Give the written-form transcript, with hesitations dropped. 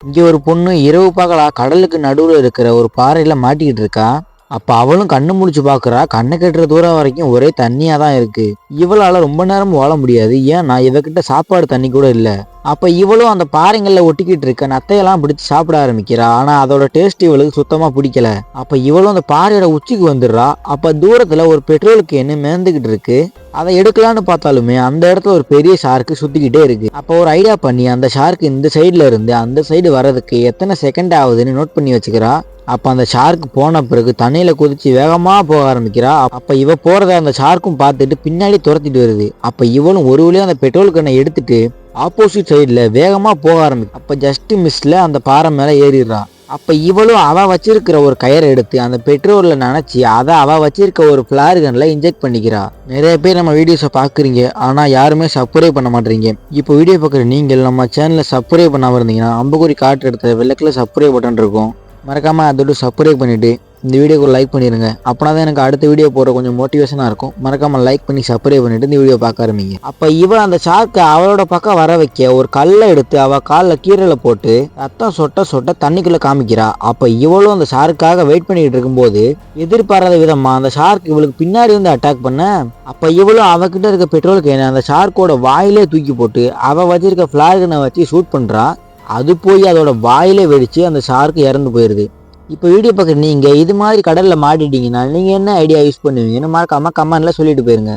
இங்க ஒரு பொண்ணு இரவு பகலா கடலுக்கு நடுவுல இருக்கிற ஒரு பாறையில மாட்டிக்கிட்டு இருக்கா. அப்ப அவளும் கண்ணு முழிச்சு பாக்குறா. கண்ணு கட்டுற தூரம் வரைக்கும் ஒரே தண்ணியா தான் இருக்கு. இவளால ரொம்ப நேரம் வாழ முடியாது. ஏன்னா இவகிட்ட சாப்பாடு தண்ணி கூட இல்ல. அப்ப இவளும் அந்த பாறைங்கள்ல ஒட்டிக்கிட்டு இருக்க நத்தையெல்லாம் பிடிச்சு சாப்பிட ஆரம்பிக்கிறா. ஆனா அதோட டேஸ்ட் இவளுக்கு சுத்தமா பிடிக்கல. அப்ப இவளும் அந்த பாறையோட உச்சிக்கு வந்துடுறா. அப்ப தூரத்துல ஒரு பெட்ரோல் கேனு மிதந்துகிட்டு இருக்கு. அதை எடுக்கலான்னு பார்த்தாலுமே அந்த இடத்துல ஒரு பெரிய ஷார்க்கு சுத்திக்கிட்டே இருக்கு. அப்போ ஒரு ஐடியா பண்ணி அந்த ஷார்க் இந்த சைடுல இருந்து அந்த சைடு வர்றதுக்கு எத்தனை செகண்ட் ஆகுதுன்னு நோட் பண்ணி வச்சுக்கிறா. அப்ப அந்த ஷார்க் போன பிறகு தண்ணியில குதிச்சு வேகமா போக ஆரம்பிக்கிறா. அப்ப இவ போறத அந்த ஷார்க்கும் பார்த்துட்டு பின்னாடி துரத்திட்டு வருது. அப்ப இவளும் ஒரு வழியா அந்த பெட்ரோல் கண்ணை எடுத்துட்டு ஆப்போசிட் சைடுல வேகமா போக ஆரம்பிக்கும். அப்ப ஜஸ்ட் மிஸ்ல அந்த பாறை மேல ஏறிடுறா. அப்ப இவளும் அவ வச்சிருக்கிற ஒரு கயரை எடுத்து அந்த பெட்ரோல்ல நினைச்சு அதை அவ வச்சிருக்க ஒரு பிளார் கன்ல இன்ஜெக்ட் பண்ணிக்கிறா. நிறைய பேர் நம்ம வீடியோஸை பாக்குறீங்க, ஆனா யாருமே சப்ஸ்கிரைப் பண்ண மாட்டீங்க. இப்போ வீடியோ பார்க்குற நீங்கள் நம்ம சேனலை சப்ஸ்கிரைப் பண்ணாம இருந்தீங்கன்னா அம்புக்குறி காட்டு எடுத்த வெள்ளக்கில சப்ஸ்கிரைப் பட்டன் இருக்கும், மறக்காம அதோட சப்ஸ்கிரைப் பண்ணிட்டு இந்த வீடியோக்கு லைக் பண்ணிடுங்க. அப்பனா தான் எனக்கு அடுத்த வீடியோ போட கொஞ்சம் மோட்டிவேஷனாக இருக்கும். மறக்காம லைக் பண்ணி சப்ஸ்கிரைப் பண்ணிட்டு இந்த வீடியோ பார்க்க ஆரம்பிங்க. அப்போ இவ அந்த ஷார்க்கை அவளோட பக்கம் வர வைக்க ஒரு கல்லை எடுத்து அவ காலில் கீரலை போட்டு ரத்தம் சொட்ட சொட்ட தண்ணிக்குள்ள காமிக்கிறா. அப்போ இவளும் அந்த ஷார்க்காக வெயிட் பண்ணிட்டு இருக்கும்போது எதிர்பாராத விதமா அந்த ஷார்க் இவளுக்கு பின்னாடி வந்து அட்டாக் பண்ண, அப்போ இவளும் அவகிட்ட இருக்க பெட்ரோல் கேனை அந்த ஷார்க்கோட வாயிலே தூக்கி போட்டு அவ வச்சிருக்க ஃபிளாகனை வச்சு ஷூட் பண்றா. அது போய் அதோட வாயிலே வெடிச்சு அந்த ஷார்க் இறந்து போயிருது. இப்போ வீடியோ பார்க்குற நீங்கள் இது மாதிரி கடலில் மாட்டிட்டீங்கன்னா நீங்கள் என்ன ஐடியா யூஸ் பண்ணுவீங்கன்னு மறக்காம கமெண்ட்ல சொல்லிட்டு போயிருங்க.